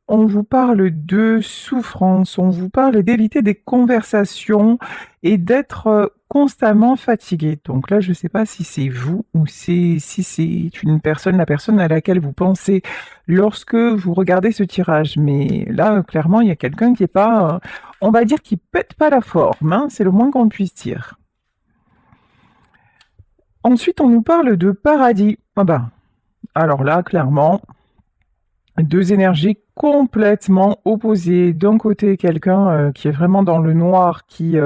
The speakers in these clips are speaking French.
on vous parle de souffrance, on vous parle d'éviter des conversations et d'être constamment fatigué. Donc là, je ne sais pas si c'est vous ou si c'est une personne, la personne à laquelle vous pensez lorsque vous regardez ce tirage. Mais là, clairement, il y a quelqu'un qui est pas, on va dire, qui pète pas la forme, hein, c'est le moins qu'on puisse dire. Ensuite, on nous parle de paradis. Ah bah, alors là, clairement, deux énergies complètement opposées. D'un côté, quelqu'un qui est vraiment dans le noir, qui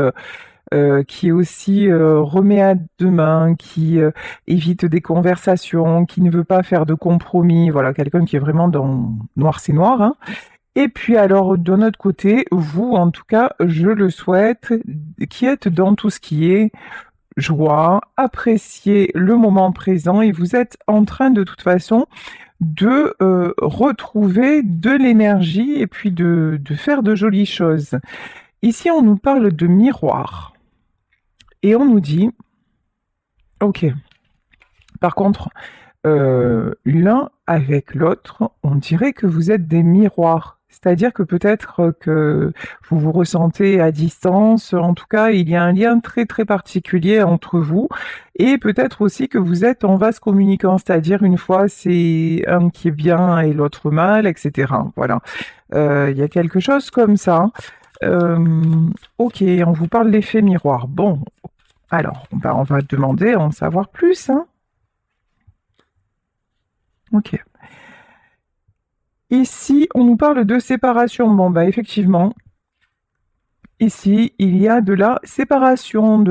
aussi remet à demain, qui évite des conversations, qui ne veut pas faire de compromis. Voilà, quelqu'un qui est vraiment dans noir, c'est noir, hein. Et puis alors, d'un autre côté, vous, en tout cas, je le souhaite, qui êtes dans tout ce qui est joie, apprécier le moment présent et vous êtes en train de toute façon de retrouver de l'énergie et puis de faire de jolies choses. Ici, on nous parle de miroir et on nous dit, ok, par contre, l'un avec l'autre, on dirait que vous êtes des miroirs. C'est-à-dire que peut-être que vous vous ressentez à distance, en tout cas, il y a un lien très très particulier entre vous, et peut-être aussi que vous êtes en vase communicant, c'est-à-dire une fois c'est un qui est bien et l'autre mal, etc. Voilà. Il y a quelque chose comme ça. Ok, on vous parle d'effet miroir. Bon, alors, on va demander à en savoir plus, hein. Ok. Ici, on nous parle de séparation. Bon, bah effectivement, ici, il y a de la séparation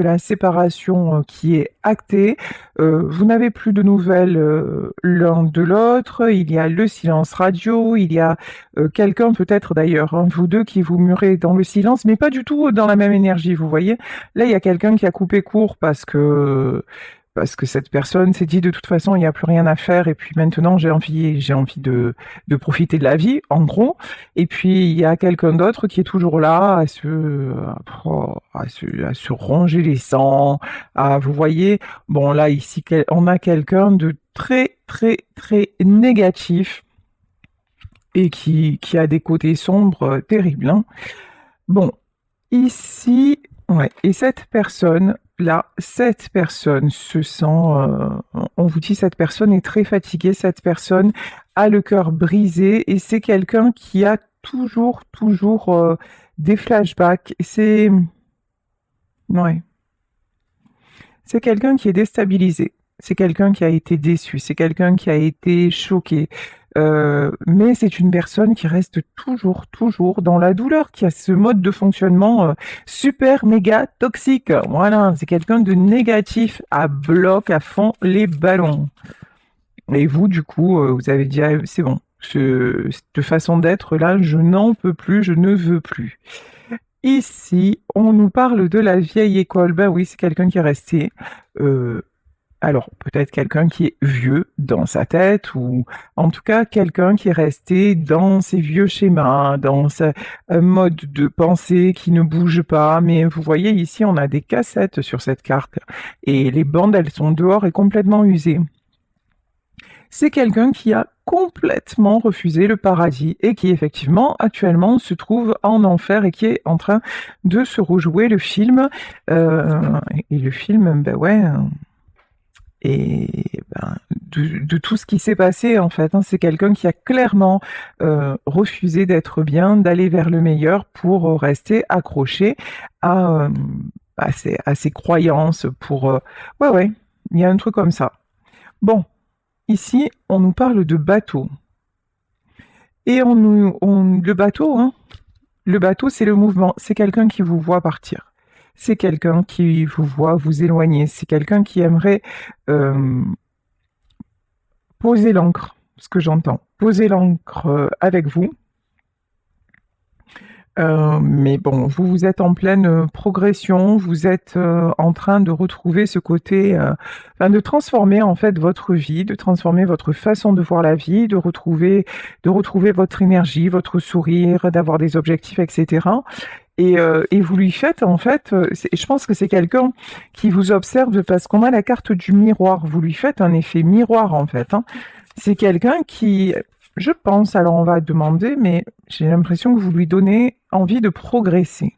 qui est actée. Vous n'avez plus de nouvelles l'un de l'autre. Il y a le silence radio. Il y a quelqu'un, peut-être d'ailleurs, hein, vous deux qui vous murez dans le silence, mais pas du tout dans la même énergie, vous voyez. Là, il y a quelqu'un qui a coupé court parce que cette personne s'est dit de toute façon il n'y a plus rien à faire et puis maintenant j'ai envie de profiter de la vie en gros et puis il y a quelqu'un d'autre qui est toujours là à se ronger les sangs à vous voyez bon là ici on a quelqu'un de très très très négatif et qui a des côtés sombres terribles hein. Bon ici ouais et cette personne là, cette personne se sent, on vous dit cette personne est très fatiguée, cette personne a le cœur brisé et c'est quelqu'un qui a toujours des flashbacks. Ouais, c'est quelqu'un qui est déstabilisé, c'est quelqu'un qui a été déçu, c'est quelqu'un qui a été choqué. Mais c'est une personne qui reste toujours dans la douleur, qui a ce mode de fonctionnement super méga toxique. Voilà, c'est quelqu'un de négatif à bloc, à fond les ballons. Et vous, du coup, vous avez dit, ah, c'est bon, cette façon d'être là, je n'en peux plus, je ne veux plus. Ici, on nous parle de la vieille école. Ben oui, c'est quelqu'un qui est resté. euh, alors, peut-être quelqu'un qui est vieux dans sa tête, ou en tout cas quelqu'un qui est resté dans ses vieux schémas, dans un mode de pensée qui ne bouge pas. Mais vous voyez, ici, on a des cassettes sur cette carte, et les bandes, elles sont dehors et complètement usées. C'est quelqu'un qui a complètement refusé le paradis et qui effectivement actuellement se trouve en enfer et qui est en train de se rejouer le film. Et le film, ben ouais, et ben, de tout ce qui s'est passé en fait. Hein. C'est quelqu'un qui a clairement refusé d'être bien, d'aller vers le meilleur pour rester accroché à, à ses croyances. Pour ouais ouais, il y a un truc comme ça. Bon, ici on nous parle de bateau et le bateau, hein, le bateau c'est le mouvement, c'est quelqu'un qui vous voit partir. C'est quelqu'un qui vous voit vous éloigner. C'est quelqu'un qui aimerait euh, poser l'encre, ce que j'entends. Poser l'encre avec vous. Mais bon, vous êtes en pleine progression, vous êtes en train de retrouver ce côté, enfin, de transformer en fait votre vie, de transformer votre façon de voir la vie, de retrouver votre énergie, votre sourire, d'avoir des objectifs, etc. Et vous lui faites en fait, je pense que c'est quelqu'un qui vous observe parce qu'on a la carte du miroir. Vous lui faites un effet miroir en fait. Hein. C'est quelqu'un qui, Je pense, alors on va demander, mais j'ai l'impression que vous lui donnez envie de progresser.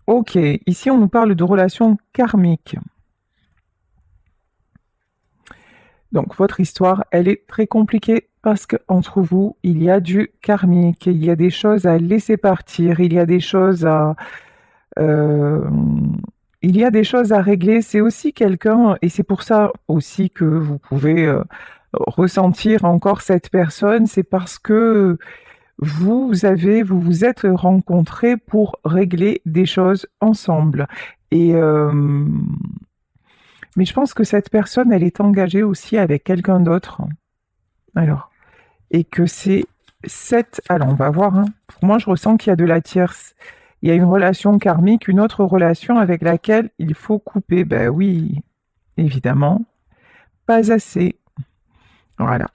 Ok, ici on nous parle de relations karmiques. Donc votre histoire, elle est très compliquée parce qu'entre vous, il y a du karmique, il y a des choses à laisser partir, il y a des choses à... euh, il y a des choses à régler. C'est aussi quelqu'un, et c'est pour ça aussi que vous pouvez ressentir encore cette personne, c'est parce que vous vous êtes rencontrés pour régler des choses ensemble. Et mais je pense que cette personne, elle est engagée aussi avec quelqu'un d'autre. Alors, et que c'est cette... Alors, on va voir. Hein. Pour moi, je ressens qu'il y a de la tierce. Il y a une relation karmique, une autre relation avec laquelle il faut couper. Ben oui, évidemment. Pas assez. Voilà.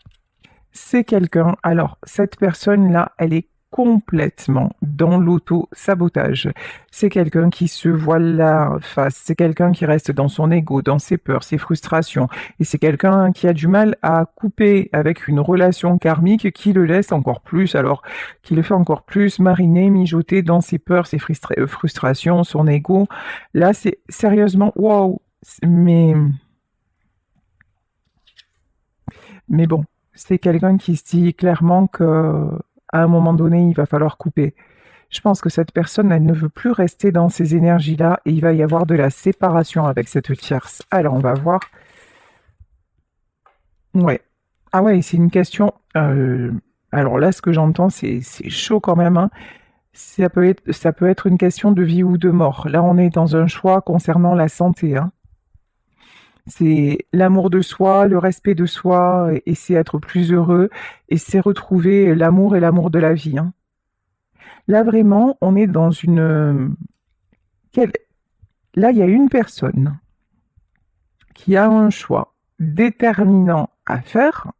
C'est quelqu'un. Alors, cette personne-là, elle est complètement dans l'auto-sabotage. C'est quelqu'un qui se voile la face. C'est quelqu'un qui reste dans son ego, dans ses peurs, ses frustrations. Et c'est quelqu'un qui a du mal à couper avec une relation karmique qui le laisse encore plus, alors qui le fait encore plus mariner, mijoter dans ses peurs, ses frustrations, son ego. Là, c'est sérieusement, waouh. Mais, mais bon. C'est quelqu'un qui se dit clairement que à un moment donné, il va falloir couper. Je pense que cette personne, elle ne veut plus rester dans ces énergies-là et il va y avoir de la séparation avec cette tierce. Alors, on va voir. Ouais. Ah ouais, c'est une question. Alors là, ce que j'entends, c'est chaud quand même. Hein. Ça peut être une question de vie ou de mort. Là, on est dans un choix concernant la santé. Hein. C'est l'amour de soi, le respect de soi, et c'est être plus heureux, et c'est retrouver l'amour et l'amour de la vie. Hein. Là, vraiment, on est dans une... quelle- Là, il y a une personne qui a un choix déterminant à faire,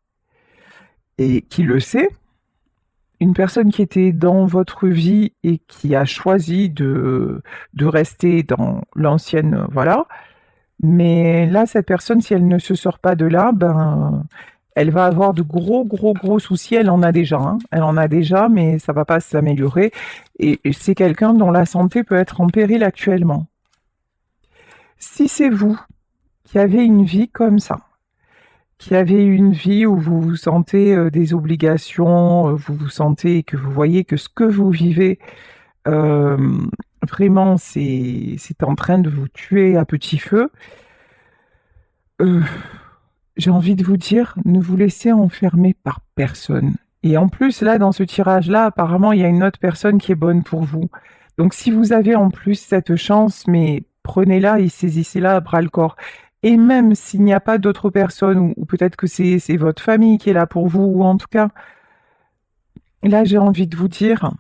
et qui le sait. Une personne qui était dans votre vie et qui a choisi de rester dans l'ancienne, voilà. Mais là, cette personne, si elle ne se sort pas de là, ben, elle va avoir de gros, gros, gros soucis. Elle en a déjà, hein. Elle en a déjà, mais ça va pas s'améliorer. Et c'est quelqu'un dont la santé peut être en péril actuellement. Si c'est vous qui avez une vie comme ça, qui avez une vie où vous vous sentez des obligations, vous vous sentez que vous voyez que ce que vous vivez, euh, vraiment, c'est en train de vous tuer à petit feu, euh, j'ai envie de vous dire, ne vous laissez enfermer par personne. Et en plus, là, dans ce tirage-là, apparemment, il y a une autre personne qui est bonne pour vous. Donc, si vous avez en plus cette chance, mais prenez-la et saisissez-la à bras-le-corps. Et même s'il n'y a pas d'autres personnes, ou peut-être que c'est votre famille qui est là pour vous, ou en tout cas, là, j'ai envie de vous dire,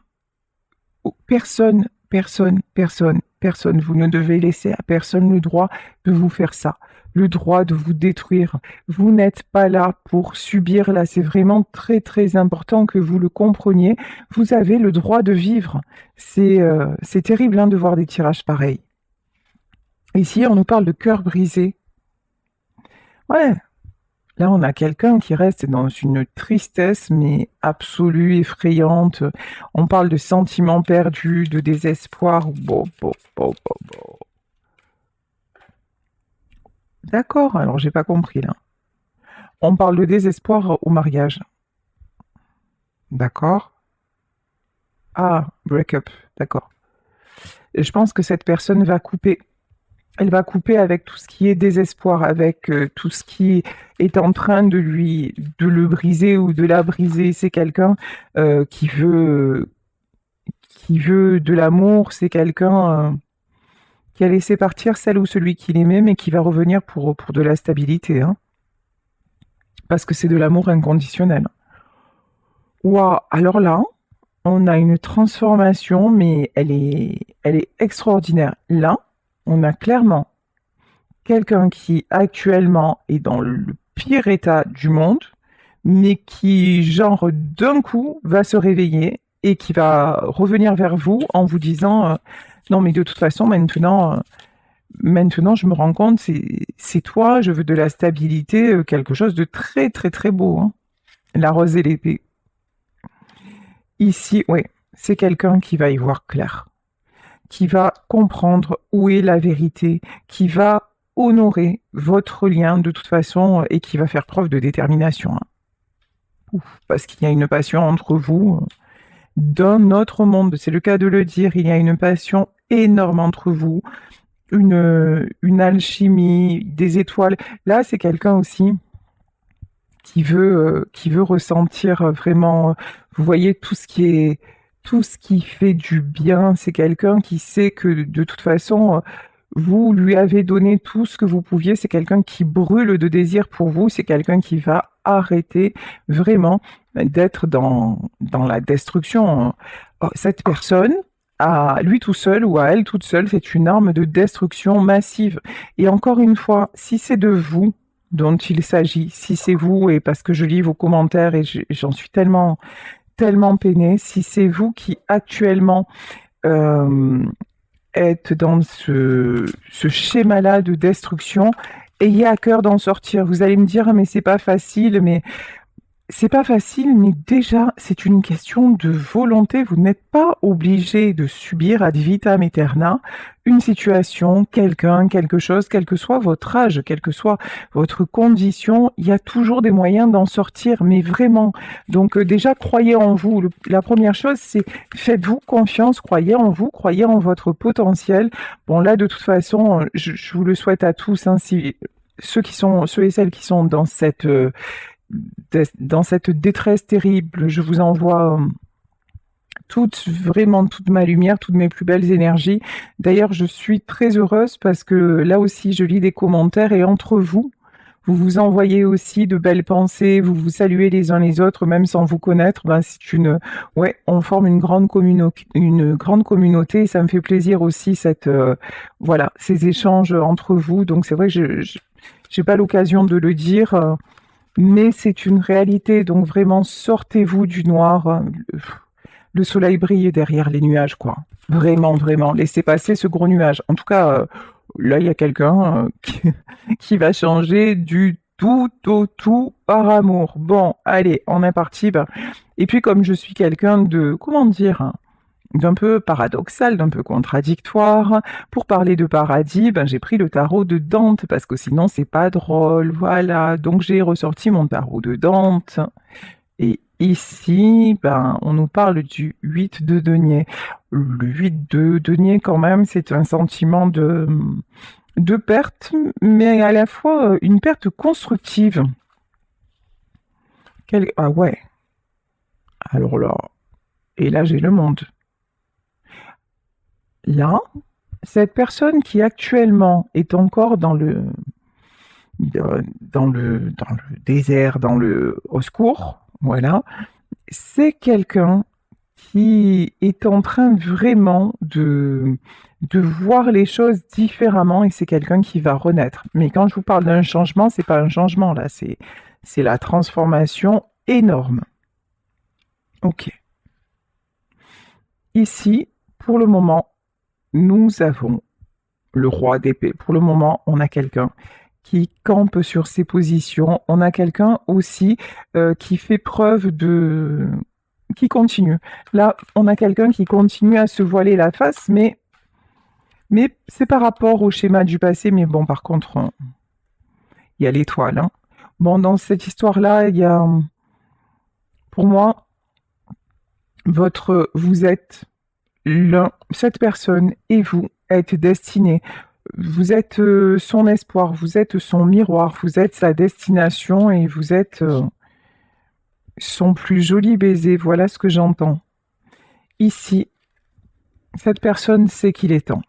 personne, personne, personne, personne, vous ne devez laisser à personne le droit de vous faire ça, le droit de vous détruire. Vous n'êtes pas là pour subir, là, c'est vraiment très, très important que vous le compreniez. Vous avez le droit de vivre. C'est terrible hein, de voir des tirages pareils. Ici, on nous parle de cœur brisé. Ouais, là, on a quelqu'un qui reste dans une tristesse, mais absolue, effrayante. On parle de sentiments perdus, de désespoir. Bon, bon, bon, bon, bon. D'accord, alors j'ai pas compris là. On parle de désespoir au mariage. D'accord. Ah, break-up. D'accord. Et je pense que cette personne va couper. Elle va couper avec tout ce qui est désespoir, avec tout ce qui est en train de le briser ou de la briser. C'est quelqu'un qui veut de l'amour. C'est quelqu'un qui a laissé partir celle ou celui qu'il aimait, mais qui va revenir pour de la stabilité, hein, parce que c'est de l'amour inconditionnel. Waouh, alors là, on a une transformation, mais elle est extraordinaire. Là, on a clairement quelqu'un qui actuellement est dans le pire état du monde, mais qui, genre, d'un coup, va se réveiller et qui va revenir vers vous en vous disant non, mais de toute façon, maintenant, je me rends compte, c'est toi, je veux de la stabilité, quelque chose de très, très, très beau. Hein. La rose et l'épée. Ici, oui, c'est quelqu'un qui va y voir clair, qui va comprendre où est la vérité, qui va honorer votre lien de toute façon et qui va faire preuve de détermination, hein. Ouf, parce qu'il y a une passion entre vous d'un autre monde, c'est le cas de le dire, il y a une passion énorme entre vous, une alchimie, des étoiles. Là, c'est quelqu'un aussi qui veut ressentir vraiment, vous voyez, tout ce qui fait du bien. C'est quelqu'un qui sait que de toute façon, vous lui avez donné tout ce que vous pouviez. C'est quelqu'un qui brûle de désir pour vous. C'est quelqu'un qui va arrêter vraiment d'être dans la destruction. Oh, cette personne, à lui tout seul ou à elle toute seule, c'est une arme de destruction massive. Et encore une fois, si c'est de vous dont il s'agit, si c'est vous, et parce que je lis vos commentaires et j'en suis tellement peinée, si c'est vous qui actuellement euh, êtes dans ce schéma-là de destruction, ayez à cœur d'en sortir. Vous allez me dire, mais c'est pas facile, mais c'est pas facile, mais déjà, c'est une question de volonté. Vous n'êtes pas obligé de subir ad vitam aeterna une situation, quelqu'un, quelque chose, quel que soit votre âge, quelle que soit votre condition, il y a toujours des moyens d'en sortir, mais vraiment. Donc déjà, croyez en vous. La première chose, c'est faites-vous confiance, croyez en vous, croyez en votre potentiel. Bon, là, de toute façon, je vous le souhaite à tous, hein, si, ceux et celles qui sont dans cette détresse terrible, je vous envoie vraiment toute ma lumière, toutes mes plus belles énergies. D'ailleurs, je suis très heureuse parce que là aussi, je lis des commentaires et entre vous, vous vous envoyez aussi de belles pensées, vous vous saluez les uns les autres, même sans vous connaître. Ben, ouais, on forme une grande communauté et ça me fait plaisir aussi voilà, ces échanges entre vous. Donc c'est vrai que j'ai pas l'occasion de le dire. Mais c'est une réalité, donc vraiment sortez-vous du noir. Le soleil brille derrière les nuages, quoi. Vraiment, vraiment, laissez passer ce gros nuage. En tout cas, là, il y a quelqu'un qui va changer du tout au tout par amour. Bon, allez, on est parti. Ben. Et puis, comme je suis quelqu'un de, comment dire, hein, d'un peu paradoxal, d'un peu contradictoire. Pour parler de paradis, ben, j'ai pris le tarot de Dante parce que sinon c'est pas drôle. Voilà, donc j'ai ressorti mon tarot de Dante. Et ici, ben, on nous parle du 8 de denier. Le 8 de denier, quand même, c'est un sentiment de perte, mais à la fois une perte constructive. Ah ouais, alors là, et là j'ai le monde. Là, cette personne qui actuellement est encore dans le désert, au secours, voilà, c'est quelqu'un qui est en train vraiment de voir les choses différemment et c'est quelqu'un qui va renaître. Mais quand je vous parle d'un changement, c'est pas un changement là, c'est la transformation énorme. Ok. Ici, pour le moment, nous avons le roi d'épée. Pour le moment, on a quelqu'un qui campe sur ses positions. On a quelqu'un aussi qui fait preuve qui continue. Là, on a quelqu'un qui continue à se voiler la face, mais c'est par rapport au schéma du passé. Mais bon, par contre, il y a l'étoile, hein. Bon, dans cette histoire-là, il y a, pour moi, vous êtes cette personne et vous êtes destinés. Vous êtes son espoir, vous êtes son miroir, vous êtes sa destination et vous êtes son plus joli baiser. Voilà ce que j'entends. Ici, cette personne sait qu'il est temps.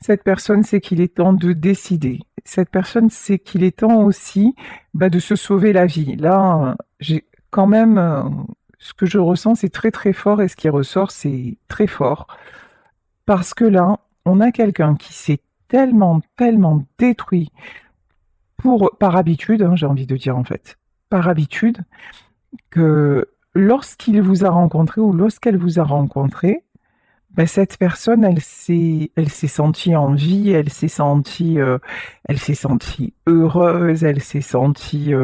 Cette personne sait qu'il est temps de décider. Cette personne sait qu'il est temps aussi de se sauver la vie. Là, j'ai quand même ce que je ressens, c'est très très fort et ce qui ressort, c'est très fort. Parce que là, on a quelqu'un qui s'est tellement détruit par habitude, hein, j'ai envie de dire en fait, par habitude, que lorsqu'il vous a rencontré ou lorsqu'elle vous a rencontré, Ben, cette personne, elle s'est sentie en vie, elle s'est sentie heureuse, elle s'est sentie,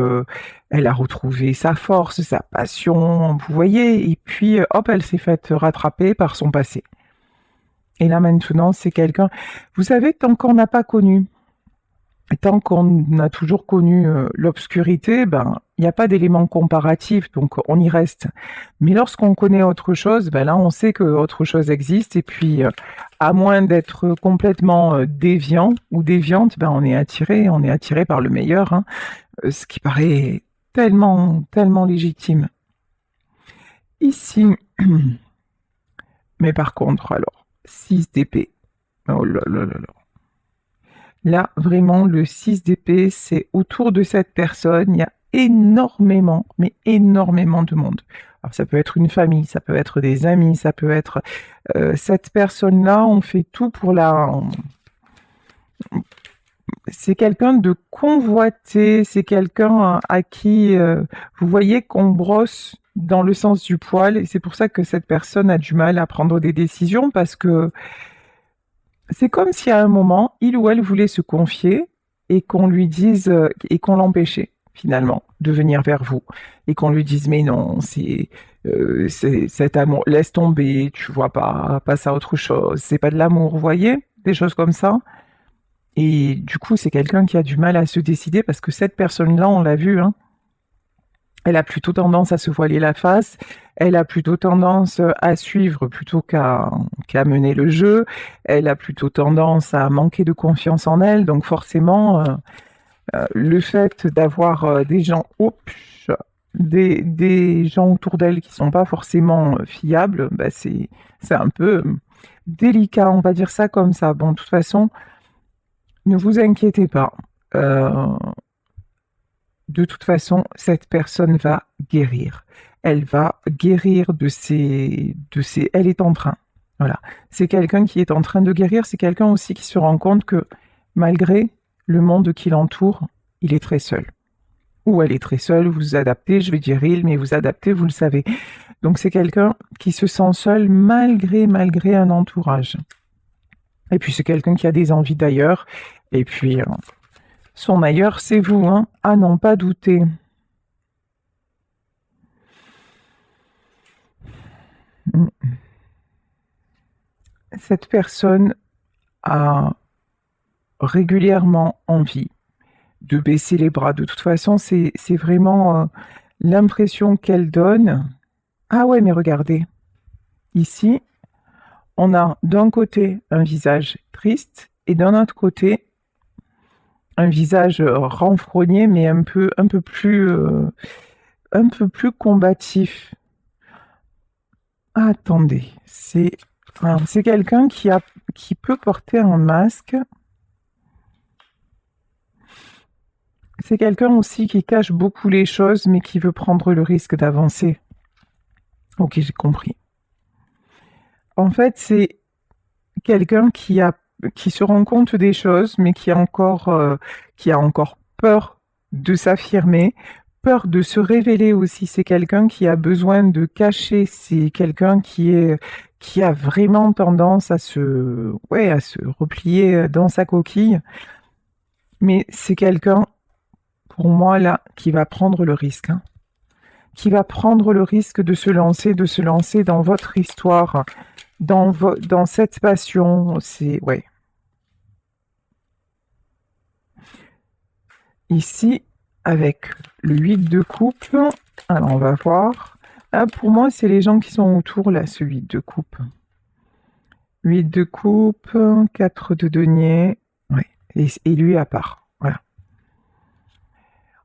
elle a retrouvé sa force, sa passion, vous voyez, et puis hop, elle s'est faite rattraper par son passé. Et là maintenant, c'est quelqu'un, vous savez, tant qu'on n'a pas connu, tant qu'on a toujours connu l'obscurité, ben, il n'y a pas d'élément comparatif, donc on y reste. Mais lorsqu'on connaît autre chose, ben là, on sait que autre chose existe, et puis, à moins d'être complètement déviant ou déviante, ben, on est attiré par le meilleur, hein, ce qui paraît tellement, tellement légitime. Ici, mais par contre, alors, 6 d'épée. Oh là là là là. Là, vraiment, le 6 d'épée, c'est autour de cette personne, il y a énormément, mais énormément de monde. Alors, ça peut être une famille, ça peut être des amis, ça peut être... cette personne-là, on fait tout pour la... C'est quelqu'un de convoité, c'est quelqu'un à qui, vous voyez, qu'on brosse dans le sens du poil, et c'est pour ça que cette personne a du mal à prendre des décisions, parce que c'est comme si à un moment, il ou elle voulait se confier et qu'on lui dise, et qu'on l'empêchait finalement de venir vers vous. Et qu'on lui dise, mais non, c'est cet amour, laisse tomber, tu vois pas, passe à autre chose, c'est pas de l'amour, vous voyez? Des choses comme ça. Et du coup, c'est quelqu'un qui a du mal à se décider parce que cette personne-là, on l'a vu, hein, elle a plutôt tendance à se voiler la face, elle a plutôt tendance à suivre plutôt qu'à mener le jeu, elle a plutôt tendance à manquer de confiance en elle, donc forcément, le fait d'avoir des gens, oups, des gens autour d'elle qui sont pas forcément fiables, bah c'est un peu délicat, on va dire ça comme ça. Bon, de toute façon, ne vous inquiétez pas. Euh, de toute façon, cette personne va guérir. Elle va guérir elle est en train. Voilà. C'est quelqu'un qui est en train de guérir. C'est quelqu'un aussi qui se rend compte que malgré le monde qui l'entoure, il est très seul. Ou elle est très seule, vous vous adaptez, je vais dire il, mais vous adaptez, vous le savez. Donc c'est quelqu'un qui se sent seul malgré un entourage. Et puis c'est quelqu'un qui a des envies d'ailleurs. Et puis son ailleurs, c'est vous, hein. À n'en pas douter. Cette personne a régulièrement envie de baisser les bras. De toute façon, c'est vraiment l'impression qu'elle donne. Ah ouais, mais regardez, ici, on a d'un côté un visage triste et d'un autre côté un visage renfrogné, mais un peu plus combatif. Attendez, c'est quelqu'un qui peut porter un masque. C'est quelqu'un aussi qui cache beaucoup les choses, mais qui veut prendre le risque d'avancer. Ok, j'ai compris. En fait, c'est quelqu'un qui se rend compte des choses, mais qui a encore peur de s'affirmer, peur de se révéler aussi. C'est quelqu'un qui a besoin de cacher. C'est quelqu'un qui a vraiment tendance à se replier dans sa coquille. Mais c'est quelqu'un, pour moi, là, qui va prendre le risque, hein, qui va prendre le risque de se lancer dans votre histoire, dans cette passion. C'est, ouais. Ici, avec le 8 de coupe, alors on va voir. Là, pour moi, c'est les gens qui sont autour, là, ce 8 de coupe. 8 de coupe, 4 de denier, ouais, et lui à part. Voilà.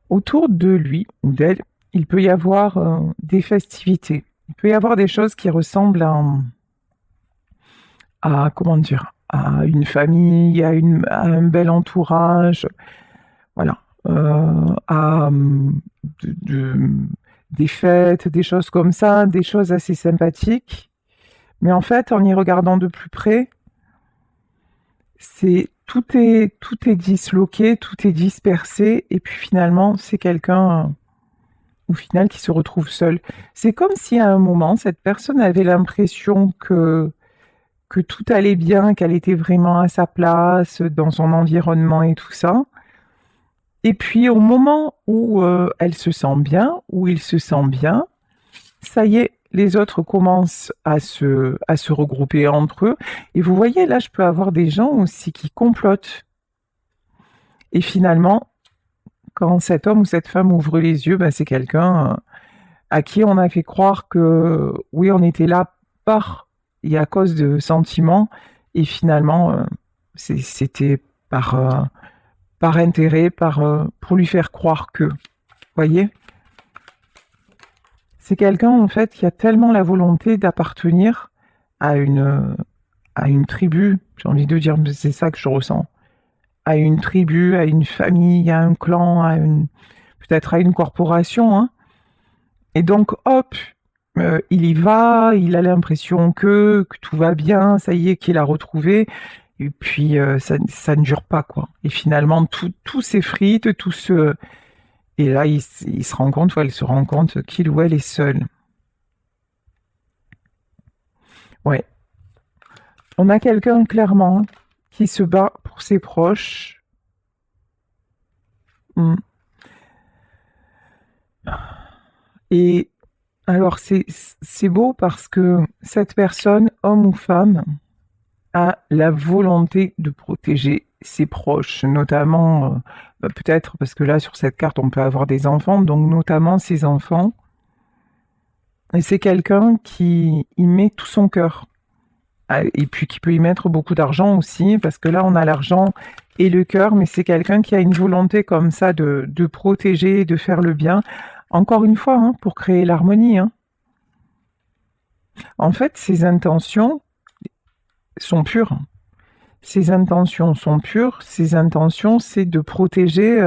Autour de lui ou d'elle, il peut y avoir des festivités. Il peut y avoir des choses qui ressemblent comment dire, à une famille, à un bel entourage, voilà, des fêtes, des choses comme ça, des choses assez sympathiques. Mais en fait, en y regardant de plus près, tout est disloqué, tout est dispersé, et puis finalement, c'est quelqu'un au final qui se retrouve seul. C'est comme si à un moment, cette personne avait l'impression que que tout allait bien, qu'elle était vraiment à sa place, dans son environnement et tout ça. Et puis au moment où elle se sent bien, où il se sent bien, ça y est, les autres commencent à se regrouper entre eux. Et vous voyez, là, je peux avoir des gens aussi qui complotent. Et finalement, quand cet homme ou cette femme ouvre les yeux, ben, c'est quelqu'un à qui on a fait croire que oui, on était là par et à cause de sentiments, et finalement, c'était par intérêt, pour lui faire croire que. Vous voyez? C'est quelqu'un, en fait, qui a tellement la volonté d'appartenir à à une tribu, j'ai envie de dire, c'est ça que je ressens. À une tribu, à une famille, à un clan, peut-être à une corporation, hein. Et donc, hop, il y va, il a l'impression que tout va bien, ça y est, qu'il a retrouvé. Et puis, ça ne dure pas, quoi. Et finalement, tout s'effrite, tout se... Et là, il se rend compte, ou elle se rend compte qu'il ou elle est seul. Ouais. On a quelqu'un, clairement, qui se bat pour ses proches. Mm. Et alors, c'est beau parce que cette personne, homme ou femme, a la volonté de protéger ses proches, notamment, peut-être parce que là, sur cette carte, on peut avoir des enfants, donc notamment ses enfants. Et c'est quelqu'un qui y met tout son cœur. Ah, et puis qui peut y mettre beaucoup d'argent aussi, parce que là, on a l'argent et le cœur, mais c'est quelqu'un qui a une volonté comme ça de protéger, de faire le bien. Encore une fois, hein, pour créer l'harmonie, hein. En fait, ses intentions sont pures. Ses intentions sont pures. Ses intentions, c'est de protéger,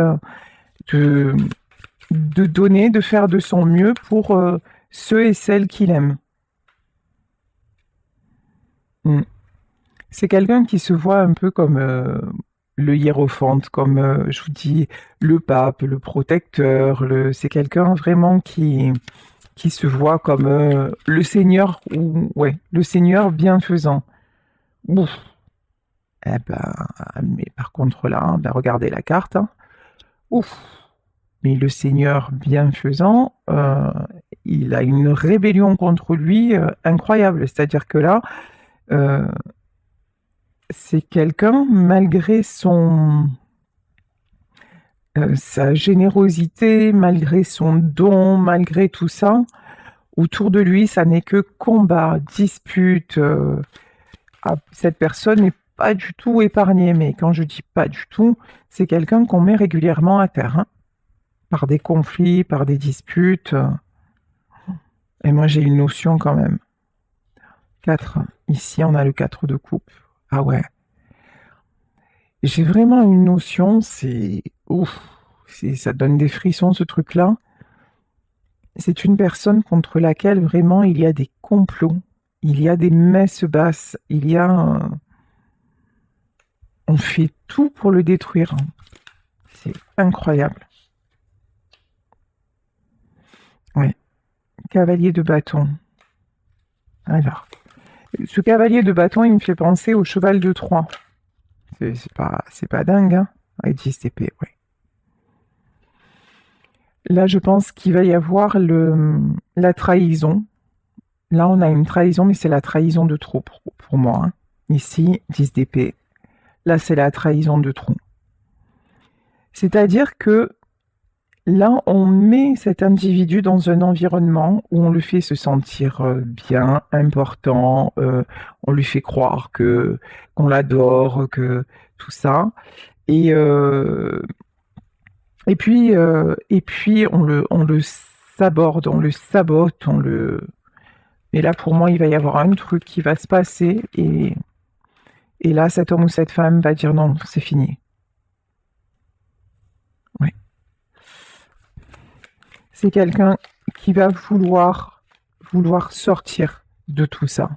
de, de donner, de faire de son mieux pour ceux et celles qu'il aime. Mm. C'est quelqu'un qui se voit un peu comme le hiérophante, comme je vous dis, le pape, le protecteur. C'est quelqu'un vraiment qui se voit comme le Seigneur, ou ouais, le Seigneur bienfaisant. Ouf. Eh ben, mais par contre là, ben regardez la carte, hein. Ouf. Mais le Seigneur bienfaisant, il a une rébellion contre lui incroyable. C'est-à-dire que là, euh, c'est quelqu'un, malgré sa générosité, malgré son don, malgré tout ça, autour de lui, ça n'est que combat, dispute. Cette personne n'est pas du tout épargnée, mais quand je dis pas du tout, c'est quelqu'un qu'on met régulièrement à terre, hein, par des conflits, par des disputes. Et moi, j'ai une notion quand même. 4. Ici, on a le 4 de coupe. Ah ouais. J'ai vraiment une notion, c'est ouf, ça donne des frissons ce truc-là. C'est une personne contre laquelle vraiment il y a des complots, il y a des messes basses, on fait tout pour le détruire. C'est incroyable. Ouais. Cavalier de bâton. Alors, ce cavalier de bâton, il me fait penser au cheval de Troie. C'est pas dingue, hein? Ouais, 10 épées, ouais. Là, je pense qu'il va y avoir la trahison. Là, on a une trahison, mais c'est la trahison de trop pour moi, hein. Ici, 10 d'épée. Là, c'est la trahison de trop. C'est-à-dire que là, on met cet individu dans un environnement où on le fait se sentir bien, important, on lui fait croire qu'on l'adore, que tout ça. Et, et puis on le saborde, on le sabote, Et là, pour moi, il va y avoir un truc qui va se passer, et là, cet homme ou cette femme va dire non, c'est fini. Oui. C'est quelqu'un qui va vouloir sortir de tout ça.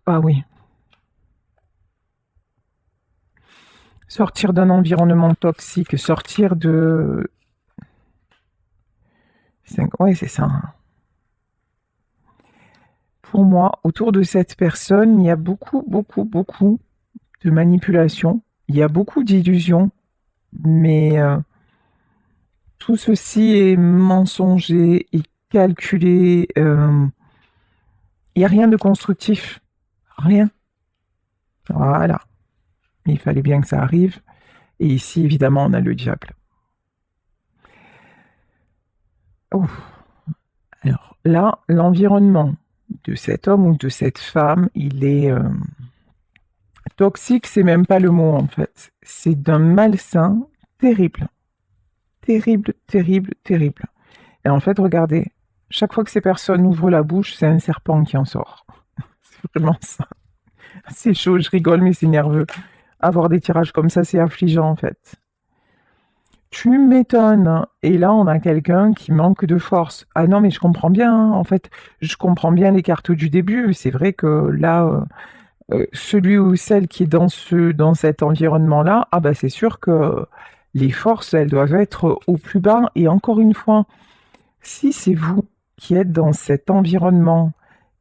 Ah oui. Sortir d'un environnement toxique, sortir de... Ouais, c'est ça. pour moi, autour de cette personne, il y a beaucoup, beaucoup, beaucoup de manipulation. Il y a beaucoup d'illusions, mais tout ceci est mensonger et calculé. Il n'y a rien de constructif. Rien. Voilà. Il fallait bien que ça arrive. Et ici, évidemment, on a le diable. Ouf. Alors là, l'environnement de cet homme ou de cette femme, il est toxique, c'est même pas le mot en fait. C'est d'un malsain terrible. Terrible, terrible, terrible. Et en fait, regardez, chaque fois que ces personnes ouvrent la bouche, c'est un serpent qui en sort. C'est vraiment ça. C'est chaud, je rigole, mais c'est nerveux. Avoir des tirages comme ça, c'est affligeant en fait. Tu m'étonnes. Et là, on a quelqu'un qui manque de force. Ah non, mais je comprends bien, hein. En fait, je comprends bien les cartes du début. C'est vrai que là, celui ou celle qui est dans cet environnement-là, ah bah c'est sûr que les forces, elles doivent être au plus bas. Et encore une fois, si c'est vous qui êtes dans cet environnement,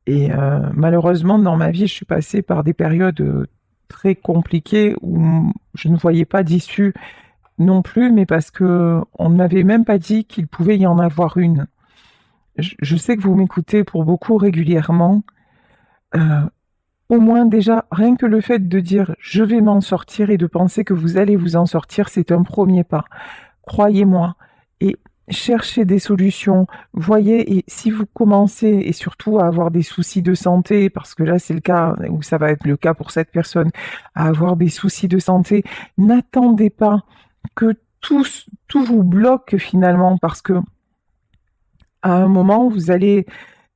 et malheureusement, dans ma vie, je suis passée par des périodes très compliquées où je ne voyais pas d'issue non plus, mais parce que on ne m'avait même pas dit qu'il pouvait y en avoir une. Je sais que vous m'écoutez pour beaucoup régulièrement. Euh, Au moins déjà, rien que le fait de dire je vais m'en sortir et de penser que vous allez vous en sortir, c'est un premier pas. Croyez-moi. Et cherchez des solutions. Voyez, et si vous commencez, et surtout à avoir des soucis de santé, parce que là c'est le cas, ou ça va être le cas pour cette personne, à avoir des soucis de santé, n'attendez pas que tout vous bloque finalement, parce que à un moment, vous allez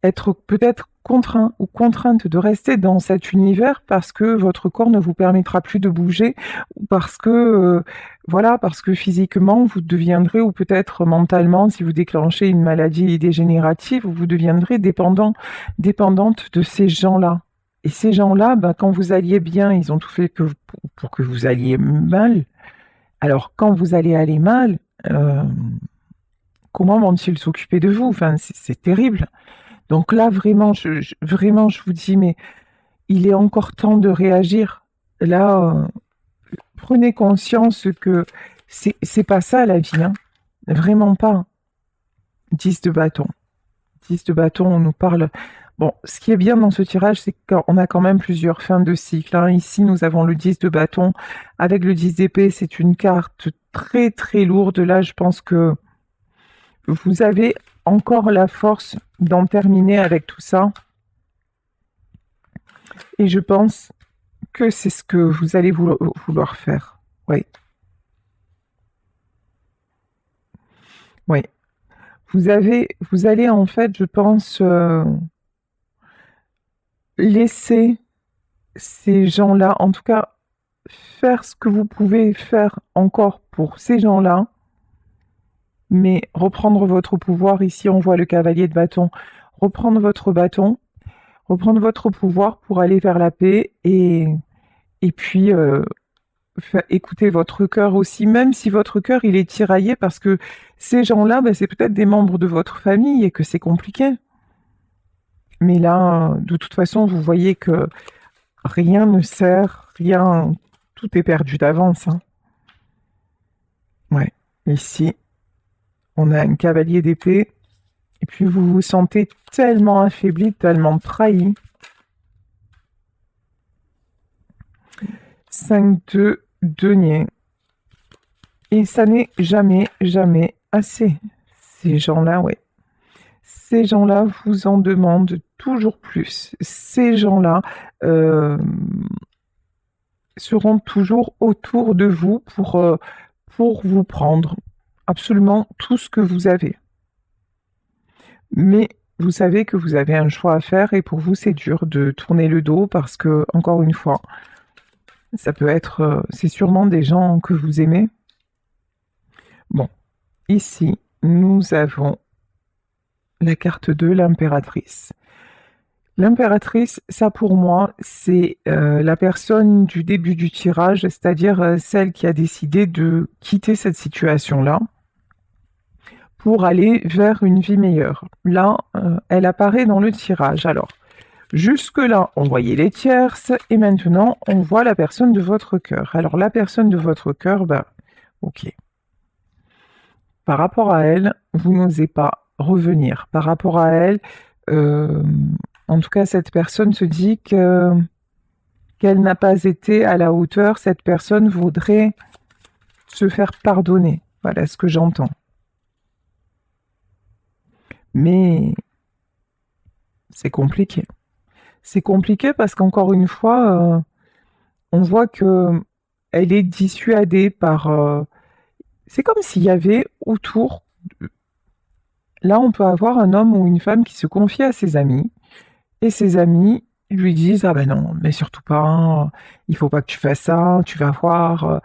être peut-être contraint ou contrainte de rester dans cet univers parce que votre corps ne vous permettra plus de bouger ou parce que voilà, parce que physiquement vous deviendrez ou peut-être mentalement, si vous déclenchez une maladie dégénérative, vous deviendrez dépendante de ces gens-là. Et ces gens-là, ben, quand vous alliez bien, ils ont tout fait pour que vous alliez mal. Alors quand vous allez aller mal, euh, comment vont-ils s'occuper de vous? Enfin, c'est terrible. Donc là, vraiment, vraiment, je vous dis, mais il est encore temps de réagir. Là, prenez conscience que c'est pas ça la vie, hein. Vraiment pas. 10 de bâton. 10 de bâton, on nous parle. Bon, ce qui est bien dans ce tirage, c'est qu'on a quand même plusieurs fins de cycle, hein. Ici, nous avons le 10 de bâton. Avec le 10 d'épée, c'est une carte très très lourde. Là, je pense que vous avez encore la force d'en terminer avec tout ça. Et je pense que c'est ce que vous allez vouloir faire. Oui. Oui. Vous allez en fait, je pense, laisser ces gens-là, en tout cas, faire ce que vous pouvez faire encore pour ces gens-là, mais reprendre votre pouvoir. Ici, on voit le cavalier de bâton. Reprendre votre bâton, reprendre votre pouvoir pour aller vers la paix et puis écouter votre cœur aussi, même si votre cœur il est tiraillé parce que ces gens-là, ben, c'est peut-être des membres de votre famille et que c'est compliqué. Mais là, de toute façon, vous voyez que rien ne sert, rien, tout est perdu d'avance, hein. Ouais, ici, on a un cavalier d'épée et puis vous vous sentez tellement affaibli, tellement trahi. 5 de denier. Et ça n'est jamais, jamais assez. Ces gens-là, ouais. Ces gens-là vous en demandent toujours plus. Ces gens-là seront toujours autour de vous pour vous prendre absolument tout ce que vous avez. Mais vous savez que vous avez un choix à faire et pour vous, c'est dur de tourner le dos parce que, encore une fois, ça peut être, c'est sûrement des gens que vous aimez. Bon, ici, nous avons la carte de l'impératrice. L'impératrice, ça pour moi, c'est la personne du début du tirage, c'est-à-dire celle qui a décidé de quitter cette situation-là pour aller vers une vie meilleure. Là, elle apparaît dans le tirage. Alors, Jusque-là, on voyait les tierces, et maintenant, on voit la personne de votre cœur. Alors, la personne de votre cœur, ok. Par rapport à elle, vous n'osez pas revenir. Par rapport à elle, euh, en tout cas, cette personne se dit qu'elle n'a pas été à la hauteur. Cette personne voudrait se faire pardonner. Voilà ce que j'entends. Mais c'est compliqué. C'est compliqué parce qu'encore une fois, on voit que elle est dissuadée par... c'est comme s'il y avait autour... Là, on peut avoir un homme ou une femme qui se confie à ses amis, et ses amis lui disent: ah ben non, mais surtout pas, hein, il faut pas que tu fasses ça, tu vas voir,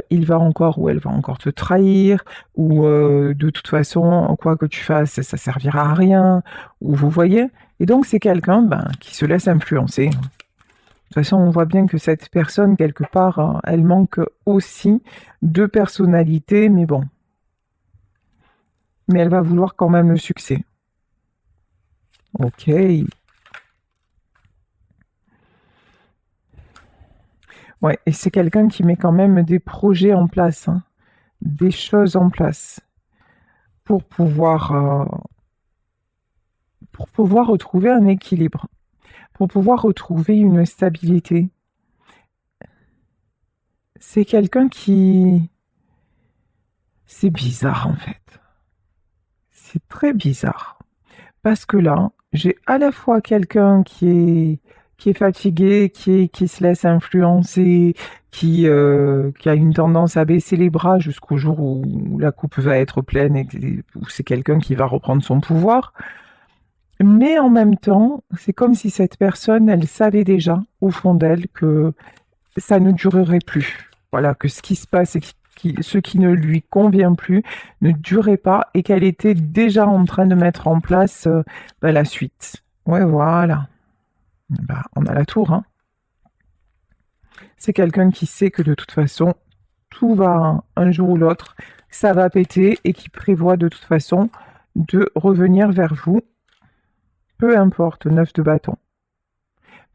il va encore ou elle va encore te trahir, ou de toute façon, quoi que tu fasses, ça servira à rien, ou vous voyez. Et donc c'est quelqu'un qui se laisse influencer. De toute façon, on voit bien que cette personne, quelque part, elle manque aussi de personnalité, mais bon. Mais elle va vouloir quand même le succès. Ok. Ouais, et c'est quelqu'un qui met quand même des projets en place, hein, des choses en place euh, pour pouvoir retrouver un équilibre, pour pouvoir retrouver une stabilité. C'est quelqu'un qui... C'est bizarre en fait. C'est très bizarre. Parce que là, j'ai à la fois quelqu'un qui est fatigué, qui se laisse influencer, qui a une tendance à baisser les bras jusqu'au jour où la coupe va être pleine et où c'est quelqu'un qui va reprendre son pouvoir. Mais en même temps, c'est comme si cette personne, elle savait déjà au fond d'elle que ça ne durerait plus. Voilà, que ce qui se passe et ce qui ne lui convient plus ne durait pas et qu'elle était déjà en train de mettre en place la suite. Ouais, voilà. On a la tour, hein. C'est quelqu'un qui sait que de toute façon, tout va un jour ou l'autre, ça va péter et qui prévoit de toute façon de revenir vers vous, peu importe, 9 de bâton.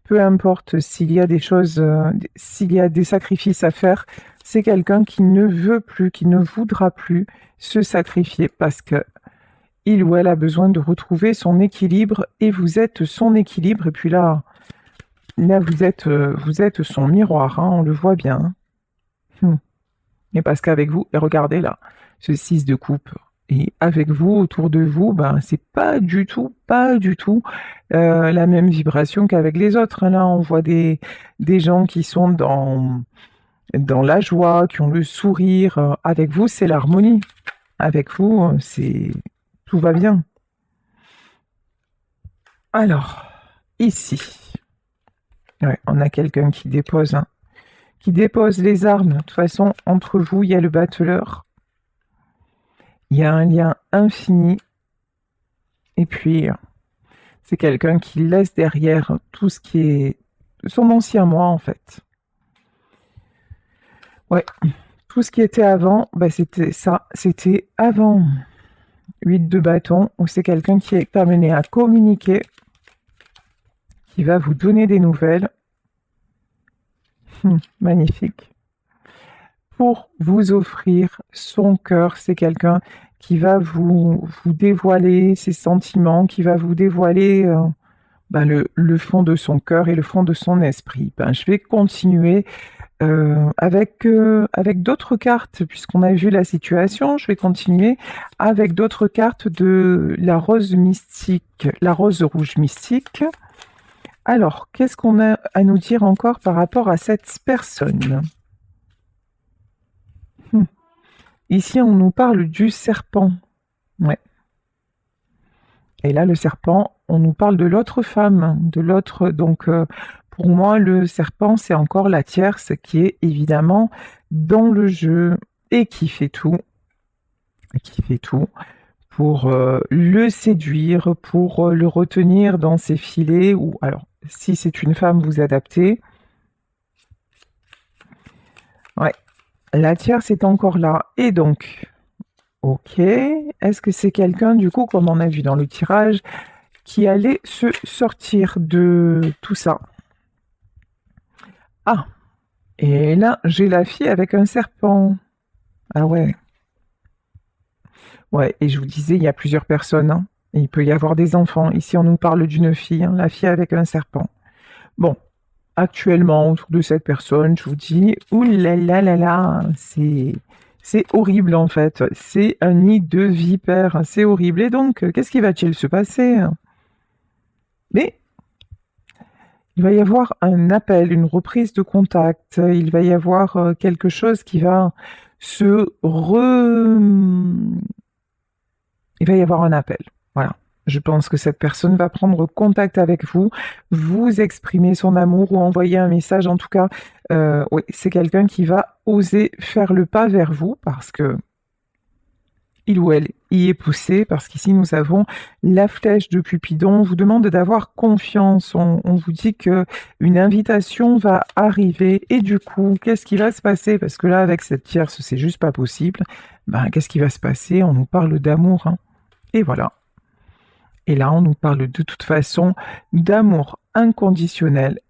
Peu importe s'il y a des choses, s'il y a des sacrifices à faire, c'est quelqu'un qui ne veut plus, qui ne voudra plus se sacrifier parce que il ou elle a besoin de retrouver son équilibre et vous êtes son équilibre. Et puis là vous êtes son miroir, hein, on le voit bien. Et parce qu'avec vous, et regardez là, ce 6 de coupe, et avec vous, autour de vous, c'est pas du tout la même vibration qu'avec les autres. Là, on voit des gens qui sont dans la joie, qui ont le sourire. Avec vous, c'est l'harmonie. Avec vous, c'est tout va bien. Alors, ici, ouais, on a quelqu'un qui dépose, hein, qui dépose les armes. De toute façon, entre vous, il y a le battleur. Il y a un lien infini. Et puis, c'est quelqu'un qui laisse derrière tout ce qui est son ancien moi, en fait. Ouais, tout ce qui était avant, c'était ça. C'était avant 8 de bâton, où c'est quelqu'un qui est amené à communiquer, qui va vous donner des nouvelles. Magnifique. Pour vous offrir son cœur, c'est quelqu'un qui va vous dévoiler ses sentiments, qui va vous dévoiler le fond de son cœur et le fond de son esprit. Je vais continuer avec d'autres cartes, puisqu'on a vu la situation, je vais continuer avec d'autres cartes de la rose mystique, la rose rouge mystique. Alors, qu'est-ce qu'on a à nous dire encore par rapport à cette personne ? Ici, on nous parle du serpent. Ouais. Et là, le serpent, on nous parle de l'autre femme, de l'autre. Donc, pour moi, le serpent, c'est encore la tierce qui est évidemment dans le jeu et qui fait tout pour le séduire, pour le retenir dans ses filets. Ou alors, si c'est une femme, vous adaptez. Ouais. La tierce est encore là. Et donc, ok. Est-ce que c'est quelqu'un, du coup, comme on a vu dans le tirage, qui allait se sortir de tout ça. Ah, et là, j'ai la fille avec un serpent. Ah ouais. Ouais, et je vous disais, il y a plusieurs personnes, hein. Et il peut y avoir des enfants. Ici, on nous parle d'une fille, hein, la fille avec un serpent. Bon, actuellement, autour de cette personne, je vous dis, ouh là là là là, c'est horrible en fait. C'est un nid de vipères, c'est horrible. Et donc, qu'est-ce qui va-t-il se passer? Mais il va y avoir un appel, une reprise de contact. Il va y avoir quelque chose qui va se re... Il va y avoir un appel. Voilà. Je pense que cette personne va prendre contact avec vous, vous exprimer son amour ou envoyer un message. En tout cas, oui, c'est quelqu'un qui va oser faire le pas vers vous parce que il ou elle y est poussé, parce qu'ici nous avons la flèche de Cupidon. On vous demande d'avoir confiance. On vous dit que une invitation va arriver et du coup, qu'est-ce qui va se passer? Parce que là, avec cette tierce, c'est juste pas possible. Ben, qu'est-ce qui va se passer? On nous parle d'amour, hein. Et voilà. Et là, on nous parle de toute façon d'amour inconditionnel